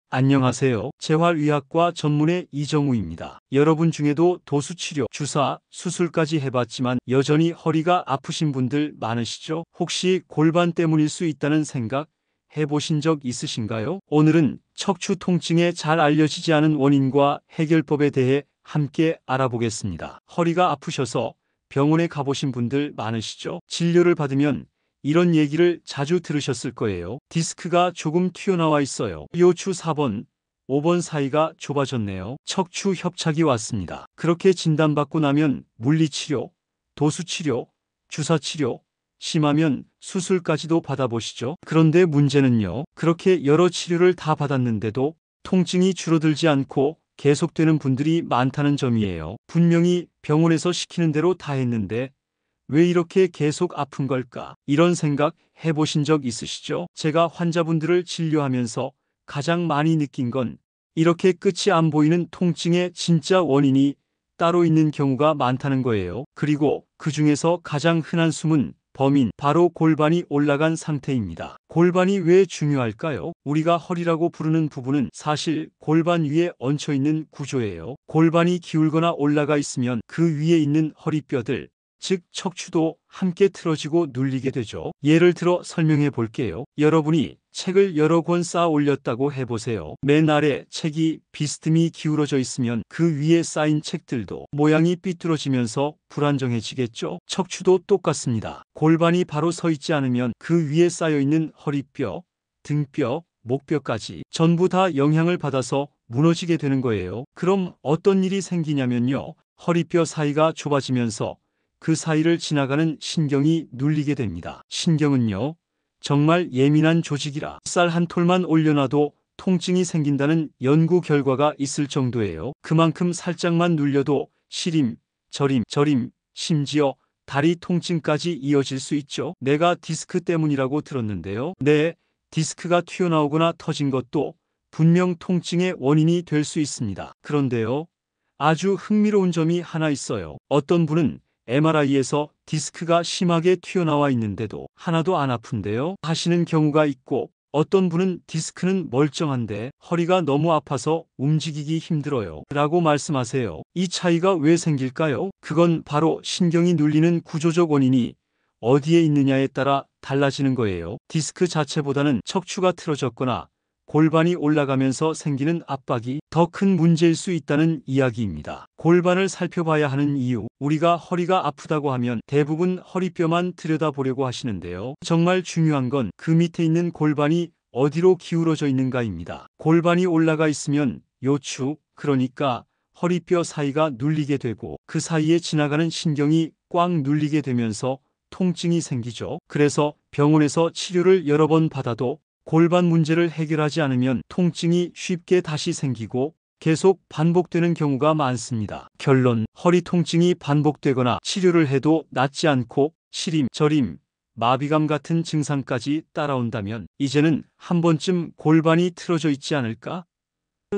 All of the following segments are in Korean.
안녕하세요. 재활의학과 전문의 이정우입니다. 여러분 중에도 도수치료, 주사, 수술까지 해봤지만 여전히 허리가 아프신 분들 많으시죠? 혹시 골반 때문일 수 있다는 생각 해보신 적 있으신가요? 오늘은 척추 통증에 잘 알려지지 않은 원인과 해결법에 대해 함께 알아보겠습니다. 허리가 아프셔서 병원에 가보신 분들 많으시죠? 진료를 받으면 이런 얘기를 자주 들으셨을 거예요. 디스크가 조금 튀어나와 있어요. 요추 4번, 5번 사이가 좁아졌네요. 척추 협착이 왔습니다. 그렇게 진단받고 나면 물리치료, 도수치료, 주사치료, 심하면 수술까지도 받아보시죠. 그런데 문제는요. 그렇게 여러 치료를 다 받았는데도 통증이 줄어들지 않고 계속되는 분들이 많다는 점이에요. 분명히 병원에서 시키는 대로 다 했는데 왜 이렇게 계속 아픈 걸까? 이런 생각 해보신 적 있으시죠? 제가 환자분들을 진료하면서 가장 많이 느낀 건 이렇게 끝이 안 보이는 통증의 진짜 원인이 따로 있는 경우가 많다는 거예요. 그리고 그 중에서 가장 흔한 숨은 범인, 바로 골반이 올라간 상태입니다. 골반이 왜 중요할까요? 우리가 허리라고 부르는 부분은 사실 골반 위에 얹혀 있는 구조예요. 골반이 기울거나 올라가 있으면 그 위에 있는 허리뼈들, 즉 척추도 함께 틀어지고 눌리게 되죠. 예를 들어 설명해 볼게요. 여러분이 책을 여러 권 쌓아 올렸다고 해보세요. 맨 아래 책이 비스듬히 기울어져 있으면 그 위에 쌓인 책들도 모양이 삐뚤어지면서 불안정해지겠죠. 척추도 똑같습니다. 골반이 바로 서 있지 않으면 그 위에 쌓여 있는 허리뼈, 등뼈, 목뼈까지 전부 다 영향을 받아서 무너지게 되는 거예요. 그럼 어떤 일이 생기냐면요. 허리뼈 사이가 좁아지면서 그 사이를 지나가는 신경이 눌리게 됩니다. 신경은요, 정말 예민한 조직이라 쌀 한 톨만 올려놔도 통증이 생긴다는 연구 결과가 있을 정도예요. 그만큼 살짝만 눌려도 시림, 저림, 심지어 다리 통증까지 이어질 수 있죠. 내가 디스크 때문이라고 들었는데요. 네, 디스크가 튀어나오거나 터진 것도 분명 통증의 원인이 될 수 있습니다. 그런데요, 아주 흥미로운 점이 하나 있어요. 어떤 분은 MRI에서 디스크가 심하게 튀어나와 있는데도 하나도 안 아픈데요 하시는 경우가 있고, 어떤 분은 디스크는 멀쩡한데 허리가 너무 아파서 움직이기 힘들어요 라고 말씀하세요. 이 차이가 왜 생길까요? 그건 바로 신경이 눌리는 구조적 원인이 어디에 있느냐에 따라 달라지는 거예요. 디스크 자체보다는 척추가 틀어졌거나 골반이 올라가면서 생기는 압박이 더 큰 문제일 수 있다는 이야기입니다. 골반을 살펴봐야 하는 이유, 우리가 허리가 아프다고 하면 대부분 허리뼈만 들여다보려고 하시는데요. 정말 중요한 건 그 밑에 있는 골반이 어디로 기울어져 있는가입니다. 골반이 올라가 있으면 요추, 그러니까 허리뼈 사이가 눌리게 되고 그 사이에 지나가는 신경이 꽉 눌리게 되면서 통증이 생기죠. 그래서 병원에서 치료를 여러 번 받아도 골반 문제를 해결하지 않으면 통증이 쉽게 다시 생기고 계속 반복되는 경우가 많습니다. 결론, 허리 통증이 반복되거나 치료를 해도 낫지 않고 시림, 저림, 마비감 같은 증상까지 따라온다면 이제는 한 번쯤 골반이 틀어져 있지 않을까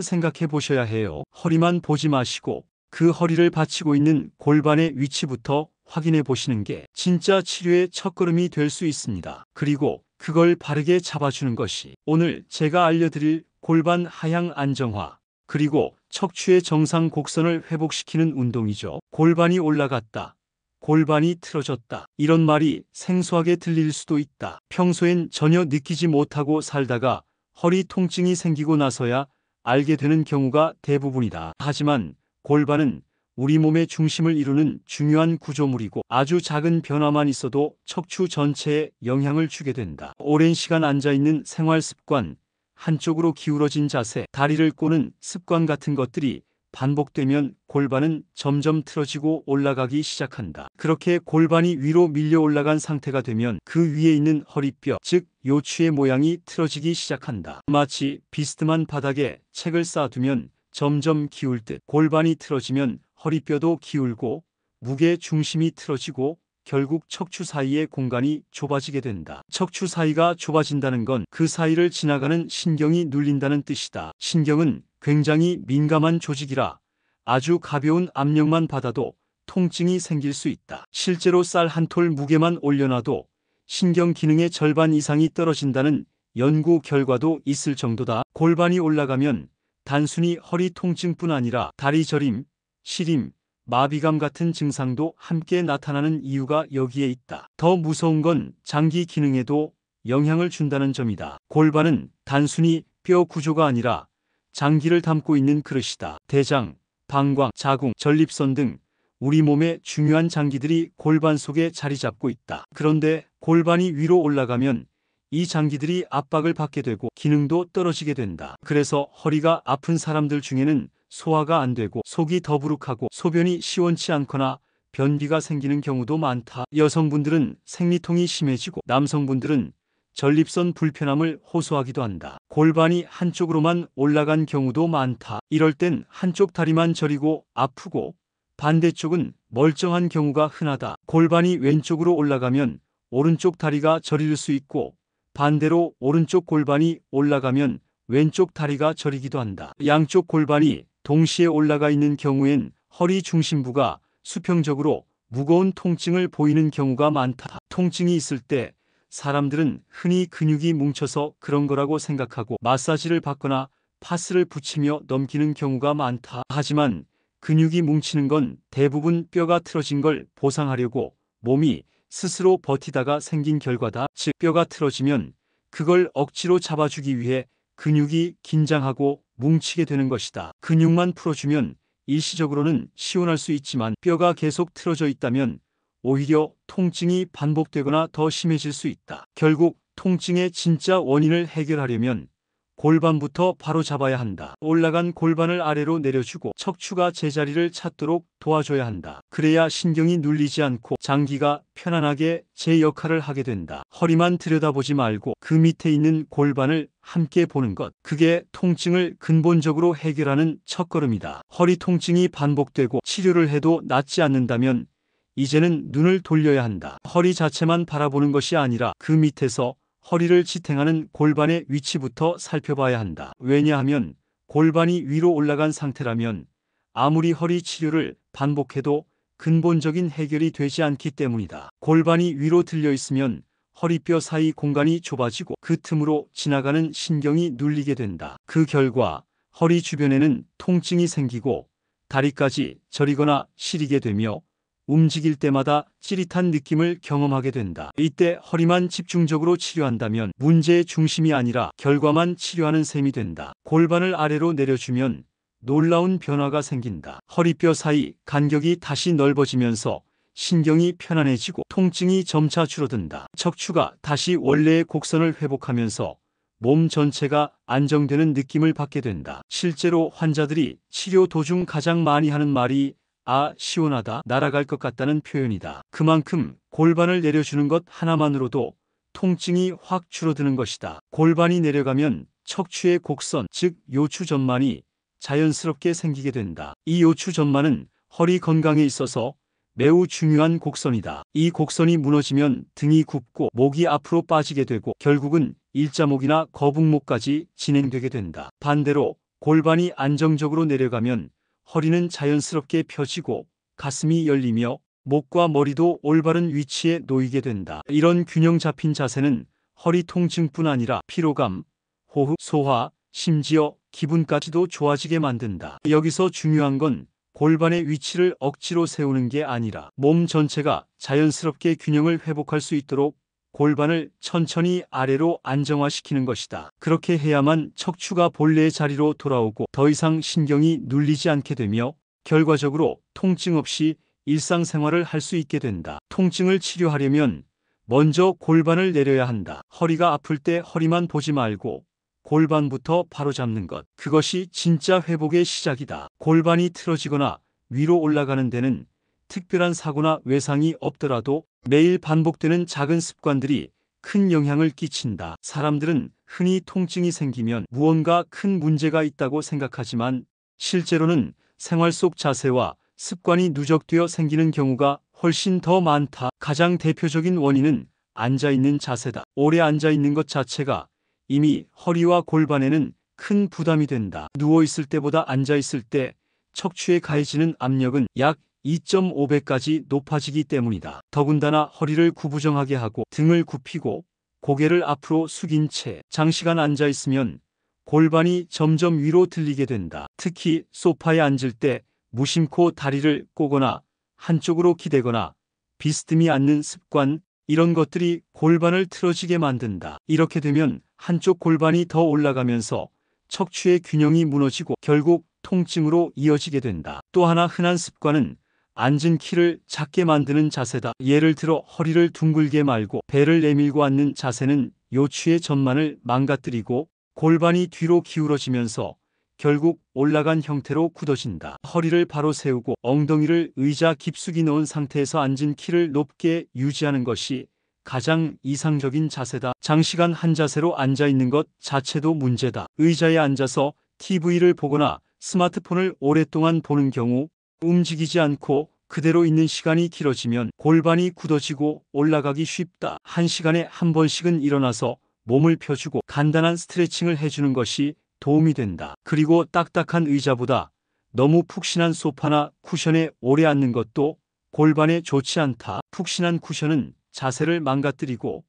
생각해 보셔야 해요. 허리만 보지 마시고 그 허리를 받치고 있는 골반의 위치부터 확인해 보시는 게 진짜 치료의 첫걸음이 될 수 있습니다. 그리고 그걸 바르게 잡아주는 것이 오늘 제가 알려드릴 골반 하향 안정화, 그리고 척추의 정상 곡선을 회복시키는 운동이죠. 골반이 올라갔다, 골반이 틀어졌다, 이런 말이 생소하게 들릴 수도 있다. 평소엔 전혀 느끼지 못하고 살다가 허리 통증이 생기고 나서야 알게 되는 경우가 대부분이다. 하지만 골반은 우리 몸의 중심을 이루는 중요한 구조물이고 아주 작은 변화만 있어도 척추 전체에 영향을 주게 된다. 오랜 시간 앉아있는 생활 습관, 한쪽으로 기울어진 자세, 다리를 꼬는 습관 같은 것들이 반복되면 골반은 점점 틀어지고 올라가기 시작한다. 그렇게 골반이 위로 밀려 올라간 상태가 되면 그 위에 있는 허리뼈, 즉 요추의 모양이 틀어지기 시작한다. 마치 비스듬한 바닥에 책을 쌓아두면 점점 기울 듯 골반이 틀어지면 허리뼈도 기울고 무게 중심이 틀어지고 결국 척추 사이의 공간이 좁아지게 된다. 척추 사이가 좁아진다는 건 그 사이를 지나가는 신경이 눌린다는 뜻이다. 신경은 굉장히 민감한 조직이라 아주 가벼운 압력만 받아도 통증이 생길 수 있다. 실제로 쌀 한 톨 무게만 올려놔도 신경 기능의 절반 이상이 떨어진다는 연구 결과도 있을 정도다. 골반이 올라가면 단순히 허리 통증뿐 아니라 다리 저림, 시림, 마비감 같은 증상도 함께 나타나는 이유가 여기에 있다. 더 무서운 건 장기 기능에도 영향을 준다는 점이다. 골반은 단순히 뼈 구조가 아니라 장기를 담고 있는 그릇이다. 대장, 방광, 자궁, 전립선 등 우리 몸의 중요한 장기들이 골반 속에 자리 잡고 있다. 그런데 골반이 위로 올라가면 이 장기들이 압박을 받게 되고 기능도 떨어지게 된다. 그래서 허리가 아픈 사람들 중에는 소화가 안 되고 속이 더부룩하고 소변이 시원치 않거나 변비가 생기는 경우도 많다. 여성분들은 생리통이 심해지고 남성분들은 전립선 불편함을 호소하기도 한다. 골반이 한쪽으로만 올라간 경우도 많다. 이럴 땐 한쪽 다리만 저리고 아프고 반대쪽은 멀쩡한 경우가 흔하다. 골반이 왼쪽으로 올라가면 오른쪽 다리가 저릴 수 있고 반대로 오른쪽 골반이 올라가면 왼쪽 다리가 저리기도 한다. 양쪽 골반이 동시에 올라가 있는 경우엔 허리 중심부가 수평적으로 무거운 통증을 보이는 경우가 많다. 통증이 있을 때 사람들은 흔히 근육이 뭉쳐서 그런 거라고 생각하고 마사지를 받거나 파스를 붙이며 넘기는 경우가 많다. 하지만 근육이 뭉치는 건 대부분 뼈가 틀어진 걸 보상하려고 몸이 스스로 버티다가 생긴 결과다. 즉 뼈가 틀어지면 그걸 억지로 잡아주기 위해 근육이 긴장하고 뭉치게 되는 것이다. 근육만 풀어주면 일시적으로는 시원할 수 있지만 뼈가 계속 틀어져 있다면 오히려 통증이 반복되거나 더 심해질 수 있다. 결국 통증의 진짜 원인을 해결하려면 골반부터 바로 잡아야 한다. 올라간 골반을 아래로 내려주고 척추가 제자리를 찾도록 도와줘야 한다. 그래야 신경이 눌리지 않고 장기가 편안하게 제 역할을 하게 된다. 허리만 들여다보지 말고 그 밑에 있는 골반을 함께 보는 것. 그게 통증을 근본적으로 해결하는 첫걸음이다. 허리 통증이 반복되고 치료를 해도 낫지 않는다면 이제는 눈을 돌려야 한다. 허리 자체만 바라보는 것이 아니라 그 밑에서 허리를 지탱하는 골반의 위치부터 살펴봐야 한다. 왜냐하면 골반이 위로 올라간 상태라면 아무리 허리 치료를 반복해도 근본적인 해결이 되지 않기 때문이다. 골반이 위로 들려 있으면 허리뼈 사이 공간이 좁아지고 그 틈으로 지나가는 신경이 눌리게 된다. 그 결과 허리 주변에는 통증이 생기고 다리까지 저리거나 시리게 되며 움직일 때마다 찌릿한 느낌을 경험하게 된다. 이때 허리만 집중적으로 치료한다면 문제의 중심이 아니라 결과만 치료하는 셈이 된다. 골반을 아래로 내려주면 놀라운 변화가 생긴다. 허리뼈 사이 간격이 다시 넓어지면서 신경이 편안해지고 통증이 점차 줄어든다. 척추가 다시 원래의 곡선을 회복하면서 몸 전체가 안정되는 느낌을 받게 된다. 실제로 환자들이 치료 도중 가장 많이 하는 말이 아, 시원하다, 날아갈 것 같다는 표현이다. 그만큼 골반을 내려주는 것 하나만으로도 통증이 확 줄어드는 것이다. 골반이 내려가면 척추의 곡선, 즉 요추전만이 자연스럽게 생기게 된다. 이 요추전만은 허리 건강에 있어서 매우 중요한 곡선이다. 이 곡선이 무너지면 등이 굽고 목이 앞으로 빠지게 되고 결국은 일자목이나 거북목까지 진행되게 된다. 반대로 골반이 안정적으로 내려가면 허리는 자연스럽게 펴지고 가슴이 열리며 목과 머리도 올바른 위치에 놓이게 된다. 이런 균형 잡힌 자세는 허리 통증뿐 아니라 피로감, 호흡, 소화, 심지어 기분까지도 좋아지게 만든다. 여기서 중요한 건 골반의 위치를 억지로 세우는 게 아니라 몸 전체가 자연스럽게 균형을 회복할 수 있도록 골반을 천천히 아래로 안정화시키는 것이다. 그렇게 해야만 척추가 본래의 자리로 돌아오고 더 이상 신경이 눌리지 않게 되며 결과적으로 통증 없이 일상생활을 할 수 있게 된다. 통증을 치료하려면 먼저 골반을 내려야 한다. 허리가 아플 때 허리만 보지 말고 골반부터 바로잡는 것. 그것이 진짜 회복의 시작이다. 골반이 틀어지거나 위로 올라가는 데는 특별한 사고나 외상이 없더라도 매일 반복되는 작은 습관들이 큰 영향을 끼친다. 사람들은 흔히 통증이 생기면 무언가 큰 문제가 있다고 생각하지만 실제로는 생활 속 자세와 습관이 누적되어 생기는 경우가 훨씬 더 많다. 가장 대표적인 원인은 앉아있는 자세다. 오래 앉아있는 것 자체가 이미 허리와 골반에는 큰 부담이 된다. 누워있을 때보다 앉아있을 때 척추에 가해지는 압력은 약 2.5배까지 높아지기 때문이다. 더군다나 허리를 구부정하게 하고 등을 굽히고 고개를 앞으로 숙인 채 장시간 앉아 있으면 골반이 점점 위로 들리게 된다. 특히 소파에 앉을 때 무심코 다리를 꼬거나 한쪽으로 기대거나 비스듬히 앉는 습관, 이런 것들이 골반을 틀어지게 만든다. 이렇게 되면 한쪽 골반이 더 올라가면서 척추의 균형이 무너지고 결국 통증으로 이어지게 된다. 또 하나 흔한 습관은 앉은 키를 작게 만드는 자세다. 예를 들어 허리를 둥글게 말고 배를 내밀고 앉는 자세는 요추의 전만을 망가뜨리고 골반이 뒤로 기울어지면서 결국 올라간 형태로 굳어진다. 허리를 바로 세우고 엉덩이를 의자 깊숙이 넣은 상태에서 앉은 키를 높게 유지하는 것이 가장 이상적인 자세다. 장시간 한 자세로 앉아 있는 것 자체도 문제다. 의자에 앉아서 TV를 보거나 스마트폰을 오랫동안 보는 경우 움직이지 않고 그대로 있는 시간이 길어지면 골반이 굳어지고 올라가기 쉽다. 한 시간에 한 번씩은 일어나서 몸을 펴주고 간단한 스트레칭을 해주는 것이 도움이 된다. 그리고 딱딱한 의자보다 너무 푹신한 소파나 쿠션에 오래 앉는 것도 골반에 좋지 않다. 푹신한 쿠션은 자세를 망가뜨리고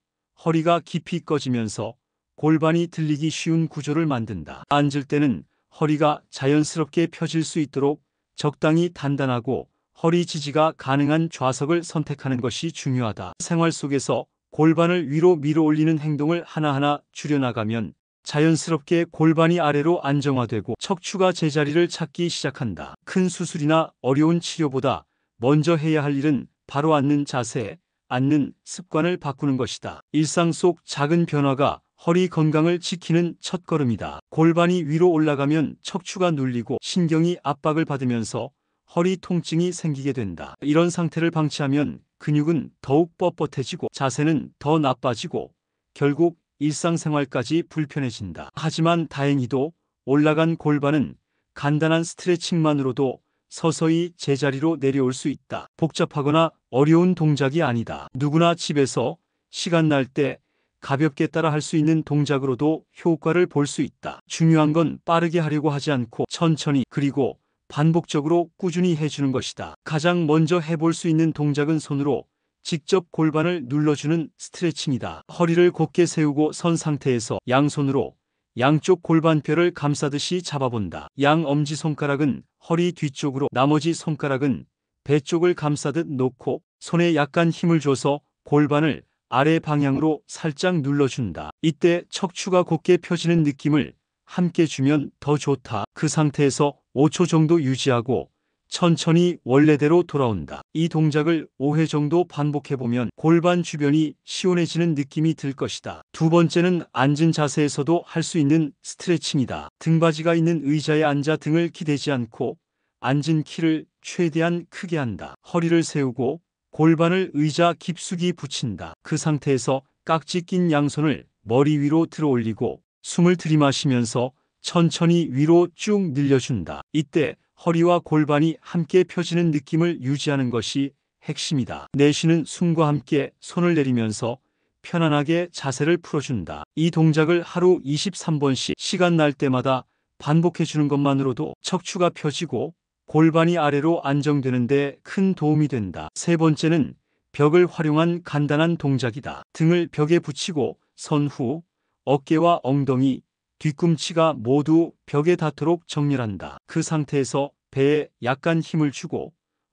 허리가 깊이 꺼지면서 골반이 들리기 쉬운 구조를 만든다. 앉을 때는 허리가 자연스럽게 펴질 수 있도록 적당히 단단하고 허리 지지가 가능한 좌석을 선택하는 것이 중요하다. 생활 속에서 골반을 위로 밀어 올리는 행동을 하나하나 줄여나가면 자연스럽게 골반이 아래로 안정화되고 척추가 제자리를 찾기 시작한다. 큰 수술이나 어려운 치료보다 먼저 해야 할 일은 바로 앉는 자세, 앉는 습관을 바꾸는 것이다. 일상 속 작은 변화가 허리 건강을 지키는 첫걸음이다. 골반이 위로 올라가면 척추가 눌리고 신경이 압박을 받으면서 허리 통증이 생기게 된다. 이런 상태를 방치하면 근육은 더욱 뻣뻣해지고 자세는 더 나빠지고 결국 일상생활까지 불편해진다. 하지만 다행히도 올라간 골반은 간단한 스트레칭만으로도 서서히 제자리로 내려올 수 있다. 복잡하거나 어려운 동작이 아니다. 누구나 집에서 시간 날 때 가볍게 따라 할 수 있는 동작으로도 효과를 볼 수 있다. 중요한 건 빠르게 하려고 하지 않고 천천히 그리고 반복적으로 꾸준히 해주는 것이다. 가장 먼저 해볼 수 있는 동작은 손으로 직접 골반을 눌러주는 스트레칭이다. 허리를 곧게 세우고 선 상태에서 양손으로 양쪽 골반뼈를 감싸듯이 잡아본다. 양 엄지손가락은 허리 뒤쪽으로, 나머지 손가락은 배 쪽을 감싸듯 놓고 손에 약간 힘을 줘서 골반을 아래 방향으로 살짝 눌러준다. 이때 척추가 곧게 펴지는 느낌을 함께 주면 더 좋다. 그 상태에서 5초 정도 유지하고 천천히 원래대로 돌아온다. 이 동작을 5회 정도 반복해보면 골반 주변이 시원해지는 느낌이 들 것이다. 두 번째는 앉은 자세에서도 할 수 있는 스트레칭이다. 등받이가 있는 의자에 앉아 등을 기대지 않고 앉은 키를 최대한 크게 한다. 허리를 세우고 골반을 의자 깊숙이 붙인다. 그 상태에서 깍지 낀 양손을 머리 위로 들어 올리고 숨을 들이마시면서 천천히 위로 쭉 늘려준다. 이때 허리와 골반이 함께 펴지는 느낌을 유지하는 것이 핵심이다. 내쉬는 숨과 함께 손을 내리면서 편안하게 자세를 풀어준다. 이 동작을 하루 23번씩 시간 날 때마다 반복해주는 것만으로도 척추가 펴지고 골반이 아래로 안정되는 데 큰 도움이 된다. 세 번째는 벽을 활용한 간단한 동작이다. 등을 벽에 붙이고 선 후 어깨와 엉덩이, 뒤꿈치가 모두 벽에 닿도록 정렬한다. 그 상태에서 배에 약간 힘을 주고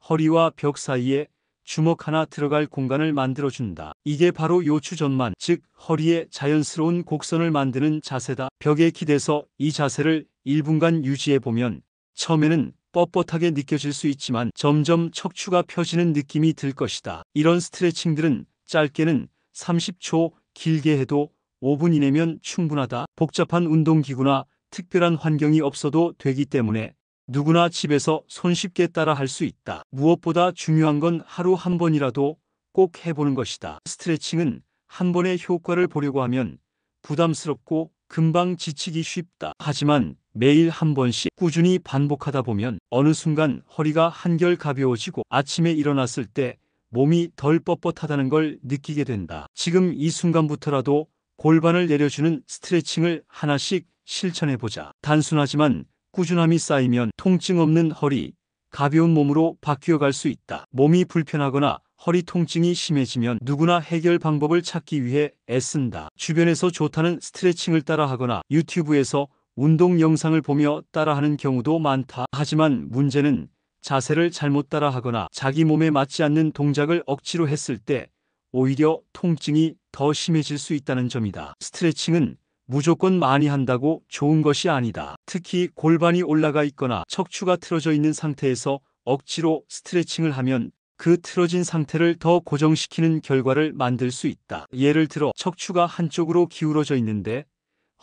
허리와 벽 사이에 주먹 하나 들어갈 공간을 만들어준다. 이게 바로 요추전만, 즉 허리에 자연스러운 곡선을 만드는 자세다. 벽에 기대서 이 자세를 1분간 유지해보면 처음에는 뻣뻣하게 느껴질 수 있지만 점점 척추가 펴지는 느낌이 들 것이다. 이런 스트레칭들은 짧게는 30초, 길게 해도 5분 이내면 충분하다. 복잡한 운동기구나 특별한 환경이 없어도 되기 때문에 누구나 집에서 손쉽게 따라 할 수 있다. 무엇보다 중요한 건 하루 한 번이라도 꼭 해보는 것이다. 스트레칭은 한 번의 효과를 보려고 하면 부담스럽고 금방 지치기 쉽다. 하지만 매일 한 번씩 꾸준히 반복하다 보면 어느 순간 허리가 한결 가벼워지고 아침에 일어났을 때 몸이 덜 뻣뻣하다는 걸 느끼게 된다. 지금 이 순간부터라도 골반을 내려주는 스트레칭을 하나씩 실천해보자. 단순하지만 꾸준함이 쌓이면 통증 없는 허리, 가벼운 몸으로 바뀌어갈 수 있다. 몸이 불편하거나 허리 통증이 심해지면 누구나 해결 방법을 찾기 위해 애쓴다. 주변에서 좋다는 스트레칭을 따라하거나 유튜브에서 운동 영상을 보며 따라하는 경우도 많다. 하지만 문제는 자세를 잘못 따라하거나 자기 몸에 맞지 않는 동작을 억지로 했을 때 오히려 통증이 더 심해질 수 있다는 점이다. 스트레칭은 무조건 많이 한다고 좋은 것이 아니다. 특히 골반이 올라가 있거나 척추가 틀어져 있는 상태에서 억지로 스트레칭을 하면 그 틀어진 상태를 더 고정시키는 결과를 만들 수 있다. 예를 들어 척추가 한쪽으로 기울어져 있는데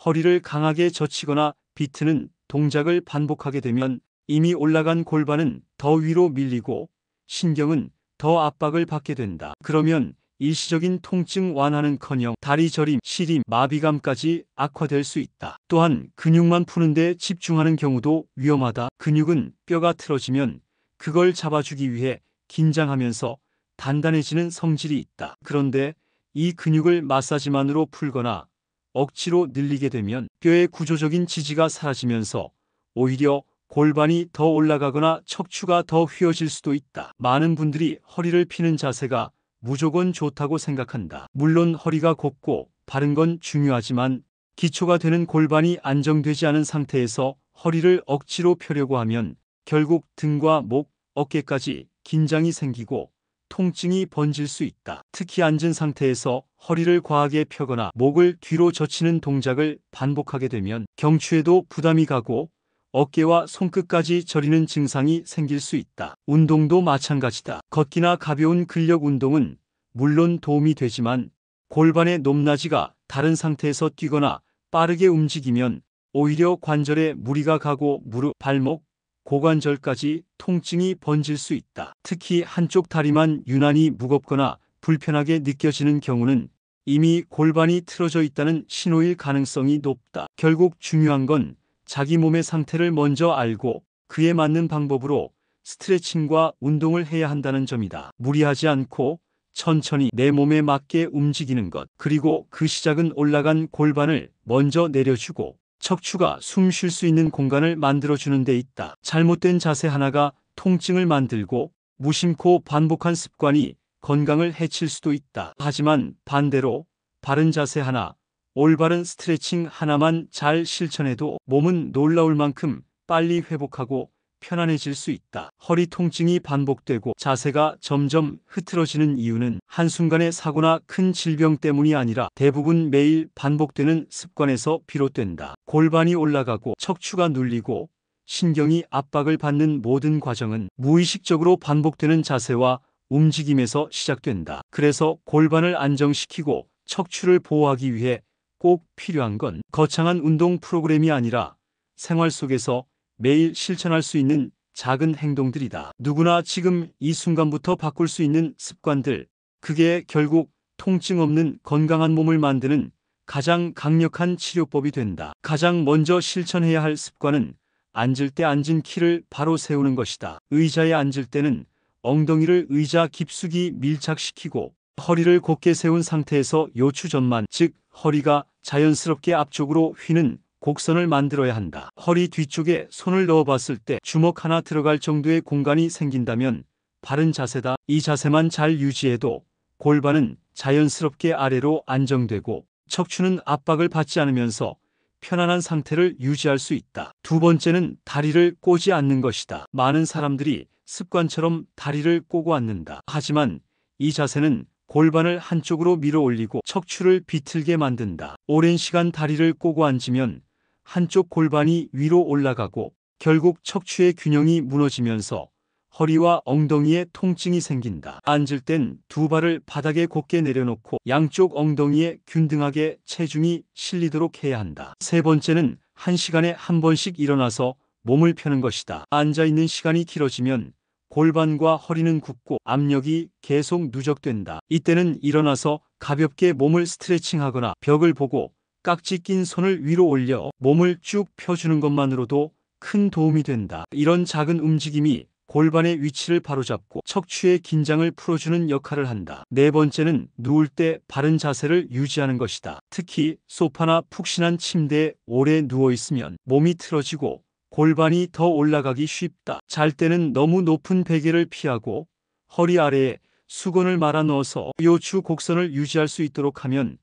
허리를 강하게 젖히거나 비트는 동작을 반복하게 되면 이미 올라간 골반은 더 위로 밀리고 신경은 더 압박을 받게 된다. 그러면 일시적인 통증 완화는커녕 다리 저림, 시림, 마비감까지 악화될 수 있다. 또한 근육만 푸는 데 집중하는 경우도 위험하다. 근육은 뼈가 틀어지면 그걸 잡아주기 위해 긴장하면서 단단해지는 성질이 있다. 그런데 이 근육을 마사지만으로 풀거나 억지로 늘리게 되면 뼈의 구조적인 지지가 사라지면서 오히려 골반이 더 올라가거나 척추가 더 휘어질 수도 있다. 많은 분들이 허리를 피는 자세가 무조건 좋다고 생각한다. 물론 허리가 곱고 바른 건 중요하지만 기초가 되는 골반이 안정되지 않은 상태에서 허리를 억지로 펴려고 하면 결국 등과 목, 어깨까지 긴장이 생기고 통증이 번질 수 있다. 특히 앉은 상태에서 허리를 과하게 펴거나 목을 뒤로 젖히는 동작을 반복하게 되면 경추에도 부담이 가고 어깨와 손끝까지 저리는 증상이 생길 수 있다. 운동도 마찬가지다. 걷기나 가벼운 근력 운동은 물론 도움이 되지만 골반의 높낮이가 다른 상태에서 뛰거나 빠르게 움직이면 오히려 관절에 무리가 가고 무릎, 발목, 고관절까지 통증이 번질 수 있다. 특히 한쪽 다리만 유난히 무겁거나 불편하게 느껴지는 경우는 이미 골반이 틀어져 있다는 신호일 가능성이 높다. 결국 중요한 건 자기 몸의 상태를 먼저 알고 그에 맞는 방법으로 스트레칭과 운동을 해야 한다는 점이다. 무리하지 않고 천천히 내 몸에 맞게 움직이는 것. 그리고 그 시작은 올라간 골반을 먼저 내려주고 척추가 숨 쉴 수 있는 공간을 만들어주는 데 있다. 잘못된 자세 하나가 통증을 만들고 무심코 반복한 습관이 건강을 해칠 수도 있다. 하지만 반대로 바른 자세 하나, 올바른 스트레칭 하나만 잘 실천해도 몸은 놀라울 만큼 빨리 회복하고 편안해질 수 있다. 허리 통증이 반복되고 자세가 점점 흐트러지는 이유는 한순간의 사고나 큰 질병 때문이 아니라 대부분 매일 반복되는 습관에서 비롯된다. 골반이 올라가고 척추가 눌리고 신경이 압박을 받는 모든 과정은 무의식적으로 반복되는 자세와 움직임에서 시작된다. 그래서 골반을 안정시키고 척추를 보호하기 위해 꼭 필요한 건 거창한 운동 프로그램이 아니라 생활 속에서 매일 실천할 수 있는 작은 행동들이다. 누구나 지금 이 순간부터 바꿀 수 있는 습관들, 그게 결국 통증 없는 건강한 몸을 만드는 가장 강력한 치료법이 된다. 가장 먼저 실천해야 할 습관은 앉을 때 앉은 키를 바로 세우는 것이다. 의자에 앉을 때는 엉덩이를 의자 깊숙이 밀착시키고 허리를 곧게 세운 상태에서 요추전만, 즉 허리가 자연스럽게 앞쪽으로 휘는 곡선을 만들어야 한다. 허리 뒤쪽에 손을 넣어봤을 때 주먹 하나 들어갈 정도의 공간이 생긴다면 바른 자세다. 이 자세만 잘 유지해도 골반은 자연스럽게 아래로 안정되고 척추는 압박을 받지 않으면서 편안한 상태를 유지할 수 있다. 두 번째는 다리를 꼬지 않는 것이다. 많은 사람들이 습관처럼 다리를 꼬고 앉는다. 하지만 이 자세는 골반을 한쪽으로 밀어 올리고 척추를 비틀게 만든다. 오랜 시간 다리를 꼬고 앉으면 한쪽 골반이 위로 올라가고 결국 척추의 균형이 무너지면서 허리와 엉덩이에 통증이 생긴다. 앉을 땐 두 발을 바닥에 곧게 내려놓고 양쪽 엉덩이에 균등하게 체중이 실리도록 해야 한다. 세 번째는 한 시간에 한 번씩 일어나서 몸을 펴는 것이다. 앉아있는 시간이 길어지면 골반과 허리는 굽고 압력이 계속 누적된다. 이때는 일어나서 가볍게 몸을 스트레칭하거나 벽을 보고 깍지 낀 손을 위로 올려 몸을 쭉 펴주는 것만으로도 큰 도움이 된다. 이런 작은 움직임이 골반의 위치를 바로잡고 척추의 긴장을 풀어주는 역할을 한다. 네 번째는 누울 때 바른 자세를 유지하는 것이다. 특히 소파나 푹신한 침대에 오래 누워있으면 몸이 틀어지고 골반이 더 올라가기 쉽다. 잘 때는 너무 높은 베개를 피하고 허리 아래에 수건을 말아 넣어서 요추 곡선을 유지할 수 있도록 하면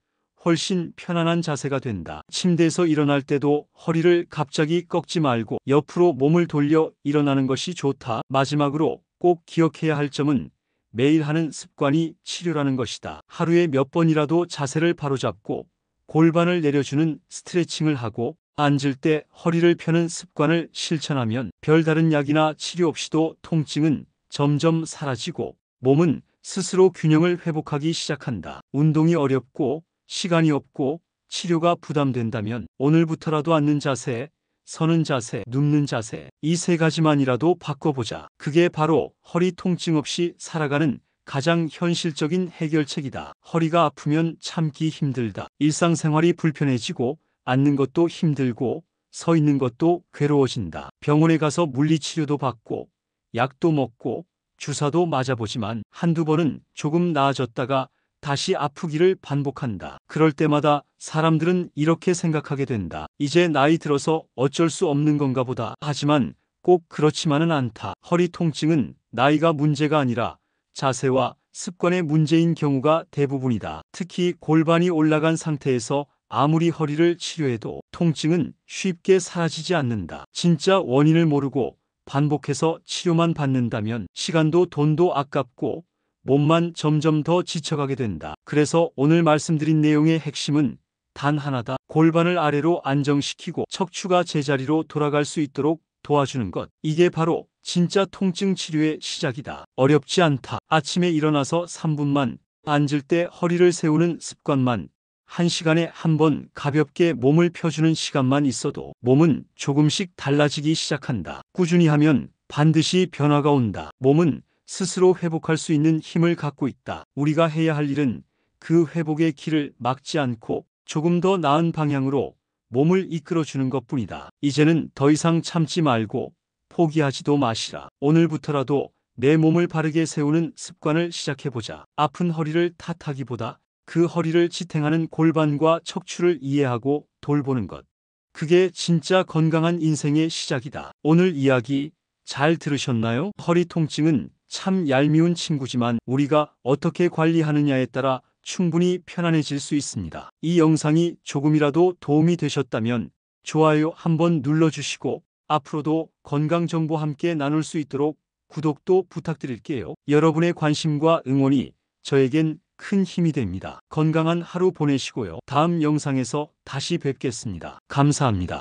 훨씬 편안한 자세가 된다. 침대에서 일어날 때도 허리를 갑자기 꺾지 말고 옆으로 몸을 돌려 일어나는 것이 좋다. 마지막으로 꼭 기억해야 할 점은 매일 하는 습관이 치료라는 것이다. 하루에 몇 번이라도 자세를 바로잡고 골반을 내려주는 스트레칭을 하고 앉을 때 허리를 펴는 습관을 실천하면 별다른 약이나 치료 없이도 통증은 점점 사라지고 몸은 스스로 균형을 회복하기 시작한다. 운동이 어렵고 시간이 없고 치료가 부담된다면 오늘부터라도 앉는 자세, 서는 자세, 눕는 자세 이 세 가지만이라도 바꿔보자. 그게 바로 허리 통증 없이 살아가는 가장 현실적인 해결책이다. 허리가 아프면 참기 힘들다. 일상생활이 불편해지고 앉는 것도 힘들고 서 있는 것도 괴로워진다. 병원에 가서 물리치료도 받고 약도 먹고 주사도 맞아보지만 한두 번은 조금 나아졌다가 다시 아프기를 반복한다. 그럴 때마다 사람들은 이렇게 생각하게 된다. 이제 나이 들어서 어쩔 수 없는 건가 보다. 하지만 꼭 그렇지만은 않다. 허리 통증은 나이가 문제가 아니라 자세와 습관의 문제인 경우가 대부분이다. 특히 골반이 올라간 상태에서 아무리 허리를 치료해도 통증은 쉽게 사라지지 않는다. 진짜 원인을 모르고 반복해서 치료만 받는다면 시간도 돈도 아깝고 몸만 점점 더 지쳐가게 된다. 그래서 오늘 말씀드린 내용의 핵심은 단 하나다. 골반을 아래로 안정시키고 척추가 제자리로 돌아갈 수 있도록 도와주는 것. 이게 바로 진짜 통증 치료의 시작이다. 어렵지 않다. 아침에 일어나서 3분만 앉을 때 허리를 세우는 습관만 1시간에 한 번 가볍게 몸을 펴주는 시간만 있어도 몸은 조금씩 달라지기 시작한다. 꾸준히 하면 반드시 변화가 온다. 몸은 스스로 회복할 수 있는 힘을 갖고 있다. 우리가 해야 할 일은 그 회복의 길을 막지 않고 조금 더 나은 방향으로 몸을 이끌어주는 것뿐이다. 이제는 더 이상 참지 말고 포기하지도 마시라. 오늘부터라도 내 몸을 바르게 세우는 습관을 시작해보자. 아픈 허리를 탓하기보다 그 허리를 지탱하는 골반과 척추를 이해하고 돌보는 것. 그게 진짜 건강한 인생의 시작이다. 오늘 이야기 잘 들으셨나요? 허리 통증은 참 얄미운 친구지만 우리가 어떻게 관리하느냐에 따라 충분히 편안해질 수 있습니다. 이 영상이 조금이라도 도움이 되셨다면 좋아요 한번 눌러주시고 앞으로도 건강정보 함께 나눌 수 있도록 구독도 부탁드릴게요. 여러분의 관심과 응원이 저에겐 큰 힘이 됩니다. 건강한 하루 보내시고요. 다음 영상에서 다시 뵙겠습니다. 감사합니다.